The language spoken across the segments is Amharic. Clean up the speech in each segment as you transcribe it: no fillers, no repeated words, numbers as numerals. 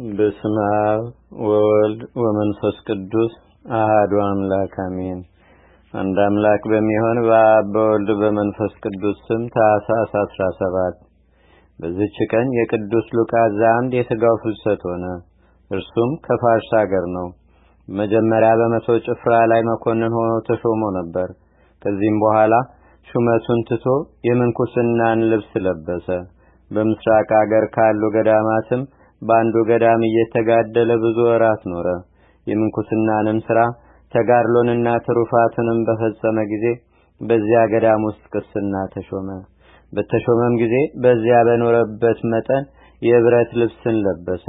በስመ አብ ወወልድ ወመንፈስ ቅዱስ አሐዱ አምላክ አሜን። አንድ አምላክ በሚሆን በአብ በወልድ በመንፈስ ቅዱስ ስም ታኅሳስ 17 በዚህች ቀን የቅዱስ ሉቃስ ዘአምድ የሥጋው ፍልሰት ሆነ። እርሱም ከፋርስ አገር ነው። መጀመሪያ በመቶ ጭፍራ ላይ መኮንን ሆኖ ተሾሞ ነበር። ከዚህም በኋላ ሹመቱን ትቶ የምንኩስናን ልብስ ለበሰ። በምስራቅ አገር ካሉ ገዳማትም በአንዱ ገዳም እየተጋደለ ብዙ ወራት ኖረ። የምንኩስናንም ሥራ ተጋድሎንና ትሩፋትንም በፈጸመ ጊዜ በዚያ ገዳም ውስጥ ቅስና ተሾመ። በተሾመም ጊዜ በዚያ በኖረበት መጠን የብረት ልብስን ለበሰ።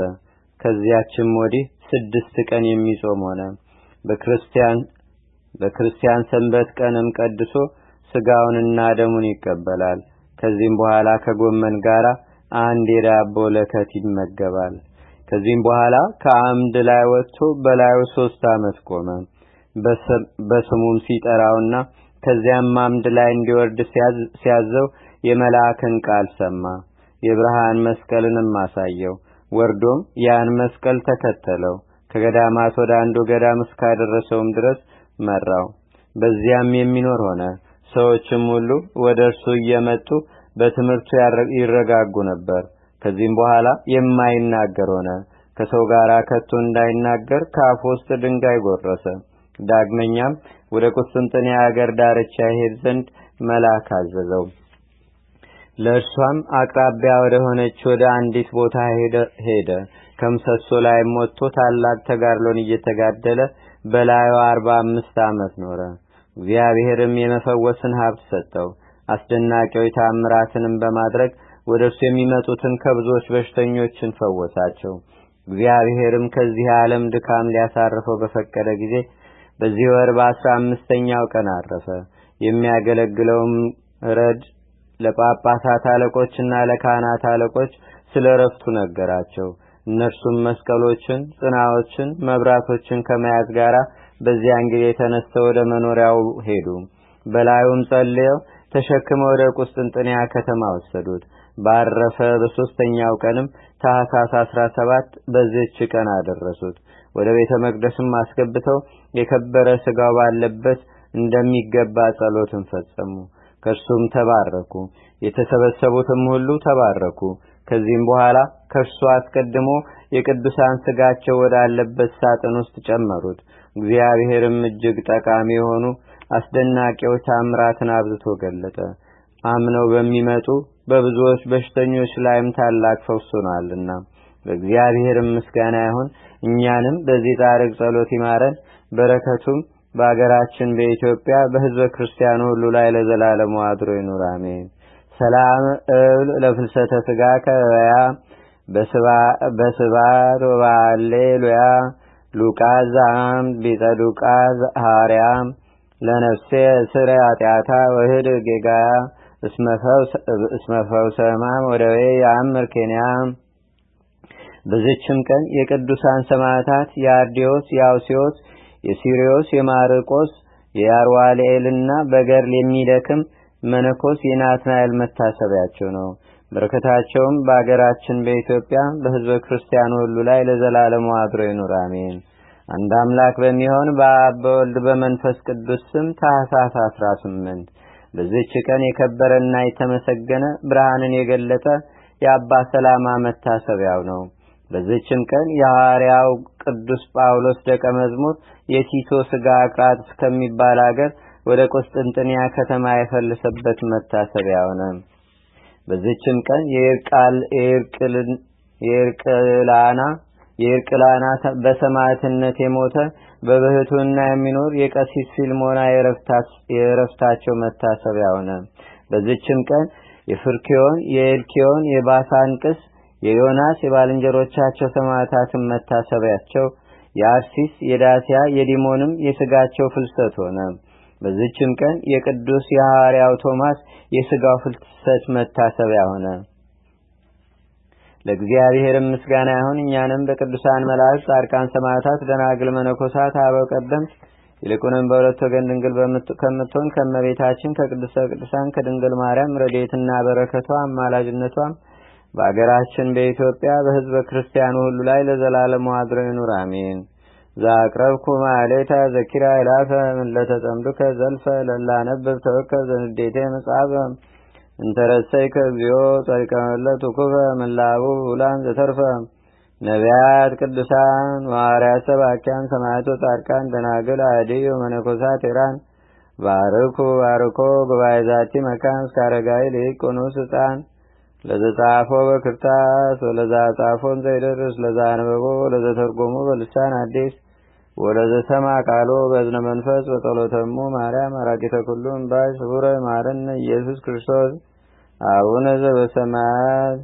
ከዚያችም ወዲህ 6 ቀን የሚጾም ሆነ። በክርስቲያን ሰንበት ቀንም ቀድሶ ሥጋውንና ደሙን ይቀበላል። ከዚህም በኋላ ከጎመን ጋር አንድ የዳቦ ለከት ይመገባል። ከዚህም በኋላ ከአምድ ላይ ወጥቶ በላዩ 3 ዓመት ቆመ። በስሙም ሲጠራውና ከዚያም አምድ ላይ እንዲወርድ ሲያዘው የመልአክን ቃል ሰማ። የብርሃን መስቀልንም አሳየው። ወርዶም ያን መስቀል ተከተለው። ከገዳማት ወደ አንዱ ገዳም እስካደረሰውም ድረስ መራው። በዚያም የሚኖር ሆነ። ሰዎችም ሁሉ ወደ እርሱ እየመጡ በትምህርቱ ይረጋጉ ነበር። ከዚህም በኋላ የማይናገር ሆነ። ከሰው ጋር ከቶ እንዳይናገር ከአፉ ውስጥ ድንጋይ ጎረሰ። ዳግመኛም ወደ ቁስጥንጥንያ አገር ዳርቻ ይሄድ ዘንድ መልአክ አዘዘው። ለእርሷም አቅራቢያ ወደ ሆነች ወደ አንዲት ቦታ ሄደ። ከምሰሶ ላይም ወጥቶ ታላቅ ተጋድሎን እየተጋደለ በላዩ 45 ዓመት ኖረ። እግዚአብሔርም የመፈወስን ሀብት ሰጠው። አስደናቂው ተአምራትንም በማድረግ ወደ እርሱ የሚመጡትን ከብዙዎች በሽተኞችን ፈወሳቸው። እግዚአብሔርም ከዚህ ዓለም ድካም ሊያሳርፈው በፈቀደ ጊዜ በዚህ ወር በ15ኛው ቀን አረፈ። የሚያገለግለውም ረድ ለጳጳሳት አለቆችና ለካህናት አለቆች ስለ ዕረፍቱ ነገራቸው። እነርሱም መስቀሎችን፣ ጽናዎችን፣ መብራቶችን ከመያዝ ጋር በዚያን ጊዜ ተነስተው ወደ መኖሪያው ሄዱ። በላዩም ጸልየው ተሸክመው ወደ ቁስጥንጥንያ ከተማ ወሰዱት። ባረፈ በ3ኛው ቀንም ታኅሳስ 17 በዚህች ቀን አደረሱት። ወደ ቤተ መቅደስም አስገብተው የከበረ ሥጋው ባለበት እንደሚገባ ጸሎትን ፈጸሙ። ከእርሱም ተባረኩ። የተሰበሰቡትም ሁሉ ተባረኩ። ከዚህም በኋላ ከእርሱ አስቀድሞ የቅዱሳን ሥጋቸው ወዳለበት ሳጥን ውስጥ ጨመሩት። እግዚአብሔርም እጅግ ጠቃሚ የሆኑ አስደናቂው ተአምራትን አብዝቶ ገለጠ። አምነው በሚመጡ በብዙዎች በሽተኞች ላይም ታላቅ ፈውስ ሆኗልና በእግዚአብሔርም ምስጋና ይሁን። እኛንም በዚህ ጻድቅ ጸሎት ይማረን። በረከቱም በአገራችን በኢትዮጵያ በሕዝበ ክርስቲያኑ ሁሉ ላይ ለዘላለሙ አድሮ ይኑር አሜን። ሰላም እብል ለፍልሰተ ሥጋ ከበያ በስባት ወባሌሉያ ሉቃስ ዘአምድ ቢጸዱቃስ ሐዋርያ ለነፍሴ ስረ ኃጢአታ ወህድ ጌጋያ እስመፈውሰ ሕማም ወደዌ የአምር ኬንያ። በዚችም ቀን የቅዱሳን ሰማዕታት የአርዲዮስ፣ የአውሲዮስ፣ የሲሪዮስ፣ የማርቆስ፣ የአርዋልኤልና በገድል የሚደክም መነኮስ የናትናኤል መታሰቢያቸው ነው። በረከታቸውም በአገራችን በኢትዮጵያ በሕዝበ ክርስቲያኑ ሁሉ ላይ ለዘላለሙ አድሮ ይኑር አሜን። አንድ አምላክ በሚሆን በአብ በወልድ በመንፈስ ቅዱስ ስም ታኅሳስ 18 በዚህች ቀን የከበረና የተመሰገነ ብርሃንን የገለጠ የአባ ሰላማ መታሰቢያው ነው። በዚህችም ቀን የሐዋርያው ቅዱስ ጳውሎስ ደቀ መዝሙር የቲቶ ሥጋ አቅራጥ እስከሚባል አገር ወደ ቁስጥንጥንያ ከተማ የፈለሰበት መታሰቢያው ነው። በዚህችም ቀን የእርቅላና በሰማዕትነት የሞተ በብሕትውና የሚኖር የቀሲስ ፊልሞና የዕረፍታቸው መታሰቢያ ሆነ። በዚህችም ቀን የፍርኪዮን፣ የኤልኪዮን፣ የባሳንቅስ፣ የዮናስ የባልንጀሮቻቸው ሰማዕታትን መታሰቢያቸው፣ የአርሲስ፣ የዳስያ፣ የዲሞንም የሥጋቸው ፍልሰት ሆነ። በዚህችም ቀን የቅዱስ የሐዋርያው ቶማስ የሥጋው ፍልሰት መታሰቢያ ሆነ። ለእግዚአብሔርም ምስጋና ይሁን። እኛንም በቅዱሳን መላእክት፣ ጻድቃን፣ ሰማዕታት፣ ደናግል፣ መነኮሳት፣ አበው ቀደምት ይልቁንም በሁለት ወገን ድንግል ከምትሆን ከእመቤታችን ከቅድስተ ቅዱሳን ከድንግል ማርያም ረድኤትና በረከቷ አማላጅነቷም በአገራችን በኢትዮጵያ በሕዝበ ክርስቲያኑ ሁሉ ላይ ለዘላለሙ አድሮ ይኑር አሜን። ዛቅረብኩ ማሌታ ዘኪራ ይላፈ ለተጠምዱከ ዘልፈ ለላነብብ ተወከብ ዘንዴቴ መጽሐፈ እንተረሰይከ እግዚኦ ጸሪቀመለት ውኩፈ ምላቡ ውላን ዘተርፈ ነቢያት ቅዱሳን ሐዋርያት ሰባኪያን ሰማዕቶ ጻድቃን ደናግል አድዮ መነኮሳት ቴራን ባርኩ ባርኮ ጉባኤ ዛቲ መካን እስከ አረጋዊ ሊቅ ቁኑስ ሕፃን ለዘጻፎ በክርታስ ወለዛ ጻፎን ዘይደርስ ለዛ አንበቦ ለዘተርጎሙ በልሳን አዲስ ወለዘሰማ ቃሎ በእዝነ መንፈስ በጸሎተሙ ማርያም አራቂተ ኩሉ እምባይ ስቡረ ማረነ ኢየሱስ ክርስቶስ አቡነ ዘበሰማያት